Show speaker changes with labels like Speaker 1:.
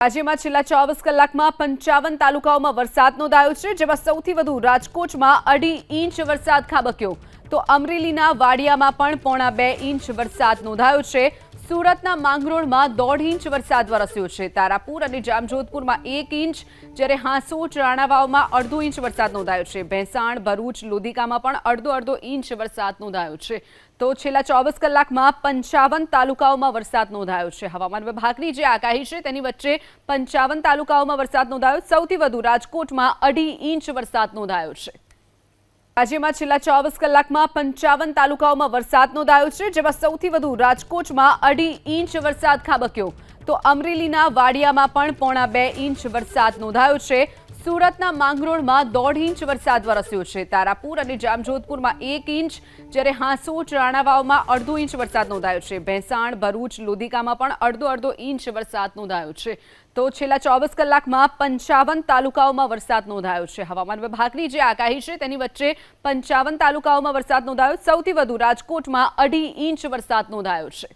Speaker 1: રાજ્યમાં છેલ્લા 24 કલાકમાં 55 તાલુકાઓમાં વરસાદ નોંધાયો છે, જેમાં સૌથી વધુ રાજકોટમાં 2.5 ઇંચ વરસાદ ખાબક્યો તો અમરેલીના વાડિયામાં પણ 1.5 ઇંચ વરસાદ નોંધાયો છે। સુરતના માંગરોળમાં 1.5 ઇંચ વરસાદ વરસ્યો છે। તારાપુર અને જામજોધપુરમાં 1 ઇંચ, જ્યારે હાંસોટ રાણાવાવમાં 1/2 ઇંચ વરસાદ નોંધાયો છે। ભેંસાણ, ભરૂચ, લોધિકામાં પણ 1.5 ઇંચ વરસાદ નોંધાયો છે। તો છેલ્લા 24 કલાકમાં 55 તાલુકાઓમાં વરસાદ નોંધાયો છે। હવામાન વિભાગની જે આગાહી છે તેની વચ્ચે 55 તાલુકાઓમાં વરસાદ નોંધાયો। સૌથી વધુ રાજકોટમાં 2.5 ઇંચ વરસાદ નોંધાયો છે। રાજ્યમાં છેલ્લા 24 કલાકમાં 55 તાલુકાઓમાં વરસાદ નોંધાયો છે, જેમાં સૌથી વધુ રાજકોટમાં 2.5 ઇંચ વરસાદ ખાબક્યો તો અમરેલીના વાડિયામાં પણ 1.5 ઇંચ વરસાદ નોંધાયો છે। સુરતના માંગરોળમાં 1.5 ઇંચ વરસાદ વરસ્યો છે। તારાપુર અને જામજોધપુરમાં 1 ઇંચ, જ્યારે હાંસોટ રાણાવાવમાં 1/2 ઇંચ વરસાદ નોંધાયો છે। ભેંસાણ, ભરૂચ, લોધિકામાં પણ 1.5 ઇંચ વરસાદ નોંધાયો છે। તો છેલ્લા 24 કલાકમાં 55 તાલુકાઓમાં વરસાદ નોંધાયો છે। હવામાન વિભાગની જે આગાહી છે તેની વચ્ચે 55 તાલુકાઓમાં વરસાદ નોંધાયો। સૌથી વધુ રાજકોટમાં 2.5 ઇંચ વરસાદ નોંધાયો છે।